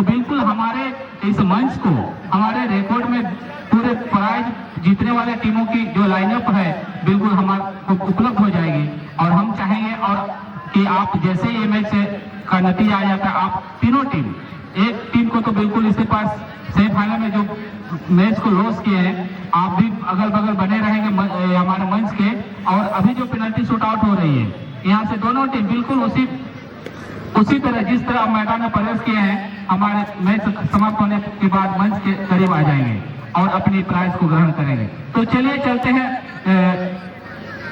तो बिल्कुल हमारे इस मंच को हमारे रिकॉर्ड में पूरे प्राइज जीतने वाले टीमों की जो लाइनअप है बिल्कुल हमारे उपलब्ध हो जाएगी। और हम चाहेंगे और कि आप जैसे ये मैच का नतीजा आ जाता है, आप तीनों टीम, एक टीम को तो बिल्कुल इसके पास सेमीफाइनल में जो मैच को लॉस किए हैं, आप भी अगल बगल बने रहेंगे हमारे मंच के। और अभी जो पेनल्टी शूट आउट हो रही है, यहाँ से दोनों टीम बिल्कुल उसी तरह जिस तरह मैदान में प्रवेश किए हैं, हमारे मैच समाप्त होने के बाद मंच के करीब आ जाएंगे और अपनी प्राइज को ग्रहण करेंगे। तो चलिए चलते हैं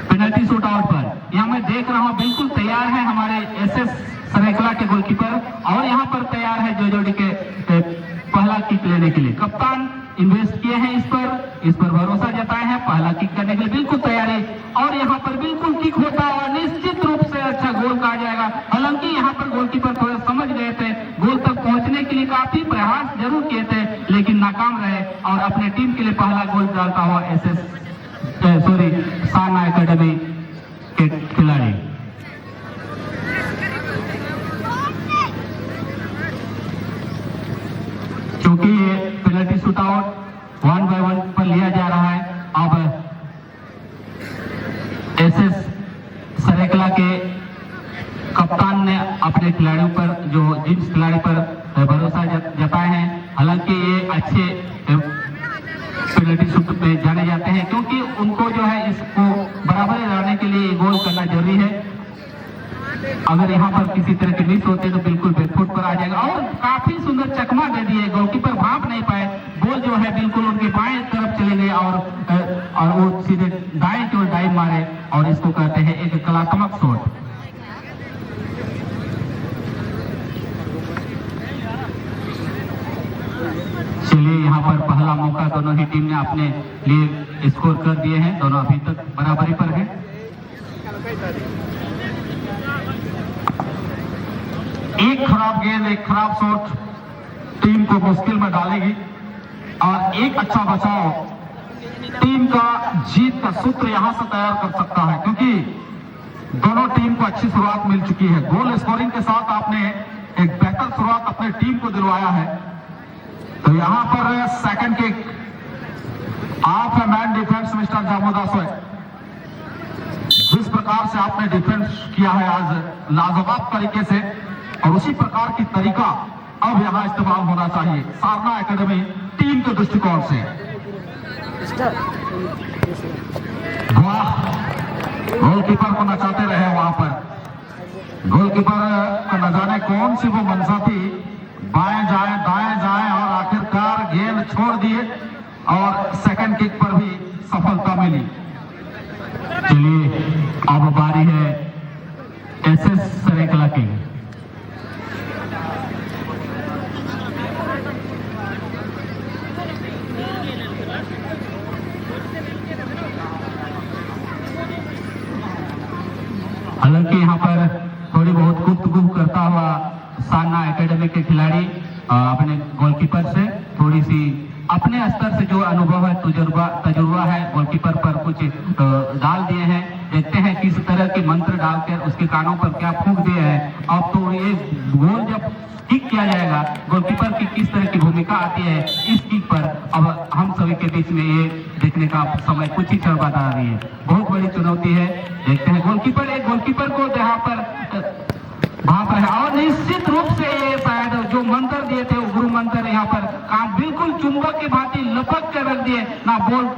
पेनल्टी शूट आउट पर। यहाँ मैं देख रहा हूँ बिल्कुल तैयार है हमारे एसएस सरायकला के गोलकीपर, और यहाँ पर तैयार है जोजोड़ी के पहला किक लेने के लिए। कप्तान इन्वेस्ट किए हैं इस पर भरोसा जताए हैं, पहला किक करने के लिए बिल्कुल तैयारी। और यहाँ पर बिल्कुल किक होता है और निश्चित रूप से अच्छा गोल कहा जाएगा। हालांकि यहाँ पर गोलकीपर थोड़ा समझ गए थे, गोल तक पहुंचने के लिए काफी प्रयास जरूर किए थे, लेकिन नाकाम रहे और अपने टीम के लिए पहला गोल डालता हुआ साना एकेडमी के खिलाड़ी। क्योंकि ये पेनल्टी शूट आउट 1 by 1 पर लिया जा रहा है, अब एसएस सरायकला के कप्तान ने अपने खिलाड़ियों पर, जो जिस खिलाड़ी पर भरोसा जताए हैं, हालांकि ये अच्छे पेनल्टी शूट पे जाने जाते हैं, क्योंकि उनको जो है इसको बराबरी लाने के लिए गोल करना जरूरी है। अगर यहाँ पर किसी तरह के मिस होते तो बिल्कुल बैकफुट पर आ जाएगा। और काफी सुंदर चकमा दे दिए, गोलकीपर भाप नहीं पाए, बॉल जो है बिल्कुल उनके बाएं तरफ चले गए और वो सीधे दाएं की ओर डाइव मारे, और इसको कहते हैं एक कलात्मक शॉट। चलिए यहाँ पर पहला मौका दोनों ही टीम ने अपने लिए स्कोर कर दिए हैं, दोनों अभी तक बराबरी पर हैं। एक खराब गेंद, एक खराब शॉट टीम को मुश्किल में डालेगी, और एक अच्छा बचाव टीम का जीत का सूत्र यहां से तैयार कर सकता है, क्योंकि दोनों टीम को अच्छी शुरुआत मिल चुकी है। गोल स्कोरिंग के साथ आपने एक बेहतर शुरुआत अपने टीम को दिलवाया है। तो यहां पर सेकंड किक, आप है मैन डिफेंस मिस्टर जामोदा सोय। जिस प्रकार से आपने डिफेंस किया है आज लाजवाब तरीके से, और उसी प्रकार की तरीका अब यहां इस्तेमाल होना चाहिए सारना एकेडमी टीम के दृष्टिकोण से। वाह, गोलकीपर को नचाते रहे वहां पर। गोलकीपर का न जाने कौन सी वो मंशा थी, बाएं जाए दाएं जाए और आखिरकार गेंद छोड़ दिए, और सेकंड किक पर भी सफलता मिली। चलिए अब बारी है एसएस सरायकला की। हालांकि यहाँ पर थोड़ी बहुत गुफ्तगू करता हुआ साना एकेडमी के खिलाड़ी अपने गोलकीपर से थोड़ी सी अपने स्तर से जो अनुभव है, तजुर्बा है, गोलकीपर पर कुछ डाल दिए हैं। देखते हैं किस तरह के मंत्र डालकर उसके कानों पर क्या फूंक दिए हैं। अब तो ये गोल जब किक किया जाएगा, गोलकीपर की किस तरह की भूमिका आती है इस किक पर, अब हम सभी के बीच में ये देखने का समय कुछ ही क्षण बाद आ रही है। बहुत बड़ी चुनौती है। देखते हैं गोलकीपर को यहाँ पर भाप रहे, और निश्चित रूप से ये शायद जो मंत्र दिए थे, गुरु मंत्र यहाँ पर काम बिल्कुल चुंबक की भांति लपक कर रख दिए ना, बॉल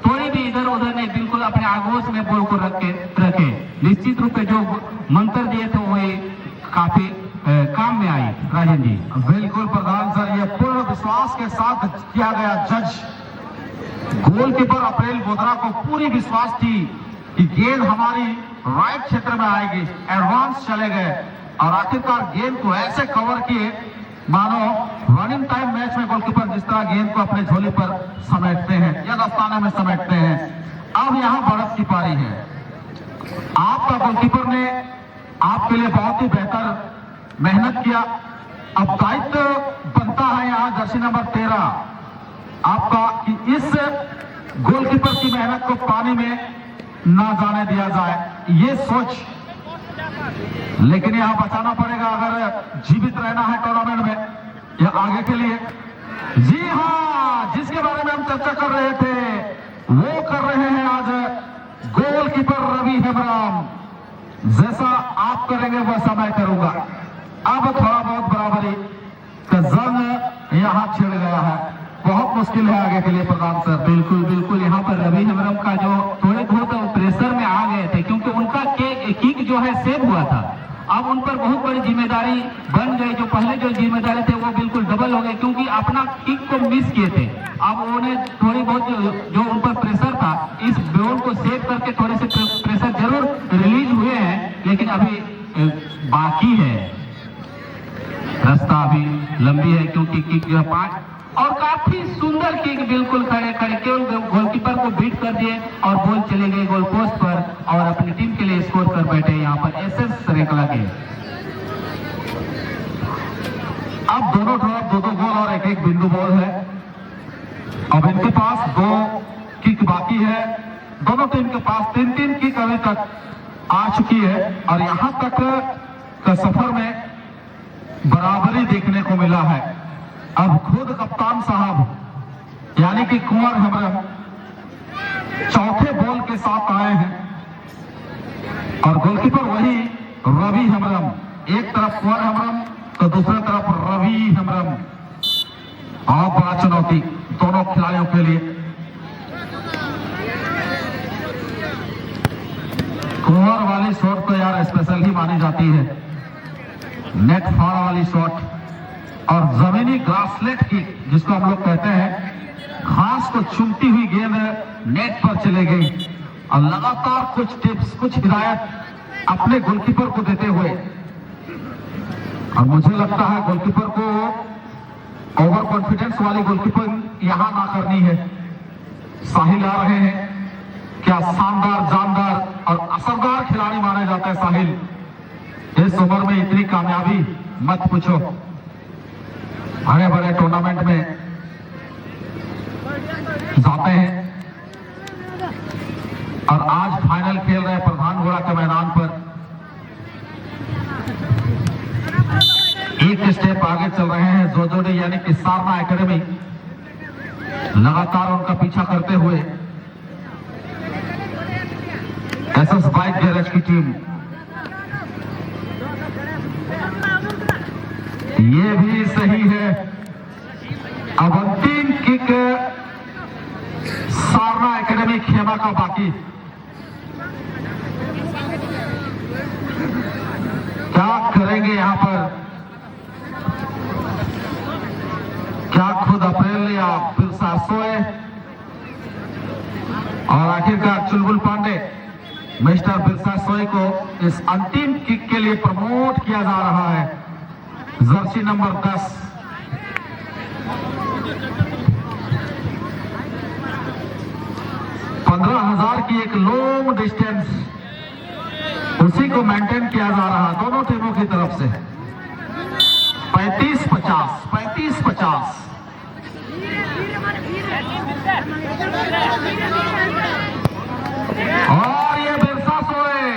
थोड़ी भी इधर उधर नहीं, बिल्कुल अपने आगोश में बॉल को रखे। निश्चित रूप से जो मंत्र दिए थे वो काफी काम में आई। राजन जी बिल्कुल प्रधान सर, ये पूर्ण विश्वास के साथ किया गया। जज गोलकीपर अप्रैल बोधरा को पूरी विश्वास थी कि गेंद हमारी राइट क्षेत्र में आएगी, एडवांस चले गए, और आखिरकार गेंद को ऐसे कवर किए मानो रनिंग टाइम मैच में गोलकीपर जिस तरह गेंद को अपने झोली पर समेटते हैं या दस्ताने में समेटते हैं। अब यहाँ बढ़त की पारी है। आपका गोलकीपर ने आपके लिए बहुत ही बेहतर मेहनत किया। अब दायित्व बनता है यहाँ जर्सी नंबर 13 आपका कि इस गोलकीपर की मेहनत को पानी में ना जाने दिया जाए, ये सोच। लेकिन यहाँ बचाना पड़ेगा अगर जीवित रहना है टूर्नामेंट में। यह आगे के लिए। जी हाँ, जिसके बारे में हम चर्चा कर रहे थे वो कर रहे हैं आज गोलकीपर रवि हेम्ब्रम। जैसा आप करेंगे वैसा मैं करूंगा। अब थोड़ा बहुत बराबरी का जंग यहाँ छिड़ गया है, बहुत मुश्किल है आगे के लिए प्रधान सर। बिल्कुल बिल्कुल, यहाँ पर रवि हेम्ब्रम का जो थोड़े बहुत प्रेशर में आ गए थे, क्योंकि उनका किक जो है सेव हुआ था। अब उन पर बहुत बड़ी जिम्मेदारी बन गई। जो पहले जो जिम्मेदारी थे वो बिल्कुल डबल हो गई, क्योंकि अपना किक को मिस किए थे। अब उन्हें थोड़ी बहुत जो उन पर प्रेशर था, इस बॉल को सेव करके थोड़े से प्रेशर जरूर रिलीज हुए हैं, लेकिन अभी बाकी है, रास्ता अभी लंबी है, क्योंकि किक जो है 5 और काफी सुंदर किक, बिल्कुल खड़े खड़े केवल गोलकीपर को बीट कर दिए और बॉल चली गई गोल पोस्ट पर और अपनी टीम के लिए स्कोर कर बैठे यहाँ पर एसएस सरेकला के। अब दोनों तरफ 2-2 गोल और 1-1 बिंदु बॉल है। अब इनके पास 2 किक बाकी है। दोनों टीम के पास 3-3 किक अभी तक आ चुकी है और यहां तक का सफर में बराबरी देखने को मिला है। अब खुद कप्तान साहब यानी कि कुंवर हेम्ब्रम चौथे बॉल के साथ आए हैं और गोलकीपर वही रवि हेम्ब्रम। एक तरफ कुंवर हेम्ब्रम तो दूसरी तरफ रवि हेम्ब्रम। बहुत बड़ा चुनौती दोनों खिलाड़ियों के लिए। कुंवर वाली शॉट तो यार स्पेशल ही मानी जाती है, नेट फाड़ वाली शॉट और जमीनी ग्रासलेट की जिसको हम लोग कहते हैं, घास को चूमती हुई गेंद नेट पर चले गई और लगातार कुछ टिप्स कुछ हिदायत अपने गोलकीपर को देते हुए। और मुझे लगता है गोलकीपर को ओवर कॉन्फिडेंस वाली गोलकीपर यहां ना करनी है। साहिल आ रहे हैं, क्या शानदार जानदार और असरदार खिलाड़ी माने जाते हैं साहिल। इस उम्र में इतनी कामयाबी मत पूछो, बड़े बड़े टूर्नामेंट में जाते हैं और आज फाइनल खेल रहे प्रधान घोड़ा के मैदान पर। एक स्टेप आगे चल रहे हैं जोजोडी यानी कि सारना एकेडमी, लगातार उनका पीछा करते हुए एसएस बाइक गैरेज की टीम। ये भी सही है। अब अंतिम किक सारना एकेडमी खेमा का बाकी। क्या करेंगे यहां पर, क्या खुद अप्रैल या बिरसा सोए और आखिरकार चुलबुल पांडे मिस्टर बिरसा सोए को इस अंतिम किक के लिए प्रमोट किया जा रहा है। जर्सी नंबर 10 15,000 की एक लॉन्ग डिस्टेंस, उसी को मेंटेन किया जा रहा है दोनों टीमों की तरफ से। 35-50 35-50। और ये बिरसा सोए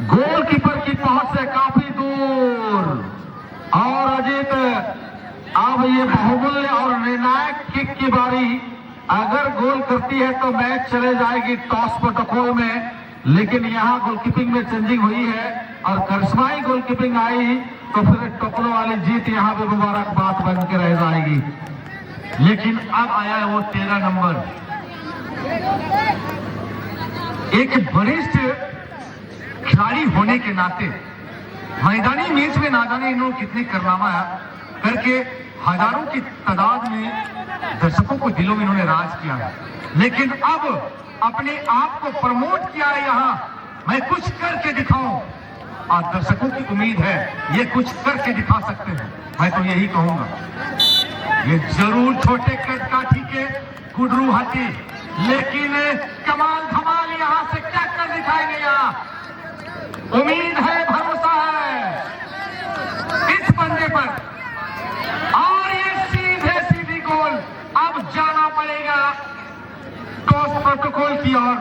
गोलकीपर की पहुंच से काफी दूर। और अजीत, अब ये बहुमूल्य और निर्णायक किक की बारी, अगर गोल करती है तो मैच चले जाएगी टॉस प्रोटोकॉल में, लेकिन यहां गोलकीपिंग में चेंजिंग हुई है और करिश्माई गोलकीपिंग आई तो फिर टोकलो वाली जीत यहां पे मुबारकबाद बन के रह जाएगी। लेकिन अब आया है वो 13 नंबर, एक वरिष्ठ खिलाड़ी होने के नाते मैदानी मैच में ना जाने इन्होंने कितने कारनामा करके हजारों की तादाद में दर्शकों को दिलों में इन्होंने राज किया है। लेकिन अब अपने आप को प्रमोट किया है, यहाँ मैं कुछ करके दिखाऊं और दर्शकों की उम्मीद है ये कुछ करके दिखा सकते हैं। मैं तो यही कहूंगा, ये जरूर छोटे कद का ठीक है कुडरू हाथी, लेकिन कमाल धमाल यहाँ से क्या कर दिखाएंगे। यहाँ उम्मीद है, भरोसा है इस बंदे पर और ये सीधे सीधी गोल। अब जाना पड़ेगा टॉस प्रोटोकॉल की ओर,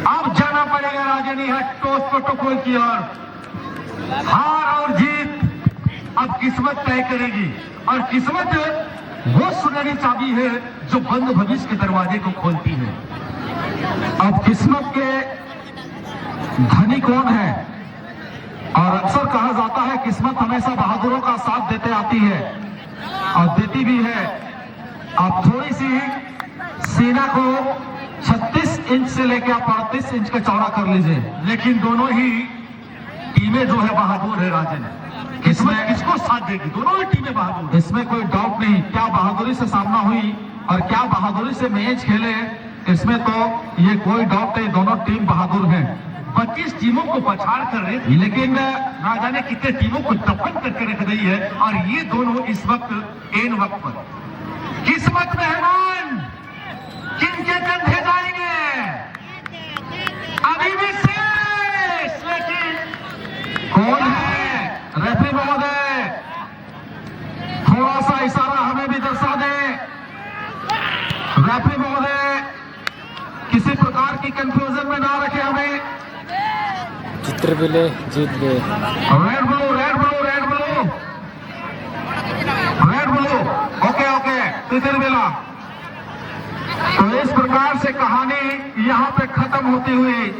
अब जाना पड़ेगा राजनी है टॉस प्रोटोकॉल की ओर। हार और जीत अब किस्मत तय करेगी और किस्मत वो सुनहरी चाबी है जो बंद भविष्य के दरवाजे को खोलती है। अब किस्मत के धनी कौन है? और अक्सर कहा जाता है किस्मत हमेशा बहादुरों का साथ देते आती है और देती भी है। आप थोड़ी सी सीना को 36 इंच से लेकर आप 38 इंच का चौड़ा कर लीजिए, लेकिन दोनों ही टीमें जो है बहादुर है राजन। किस्मत किसको साथ देगी? दोनों ही टीमें बहादुर, इसमें कोई डाउट नहीं। क्या बहादुरी से सामना हुई और क्या बहादुरी से मैच खेले, इसमें तो ये कोई डाउट नहीं, दोनों टीम बहादुर हैं। 25 टीमों को पछाड़ कर रही थी, लेकिन ना जाने कितने टीमों को दफन करके रख दी है और ये दोनों इस वक्त एन वक्त पर किस्मत मेहमान किनके कंधे जाएंगे अभी भी शेष, लेकिन कौन है? रेफरी महोदय थोड़ा सा इशारा हमें भी दर्शा दें। रेफरी महोदय किसी प्रकार की कंफ्यूजन में ना रखे हमें। चित्र भी ले जीत गए। Red blue red blue red blue red blue, okay okay, तितर बेला। तो इस प्रकार से कहानी यहाँ पे खत्म होती हुई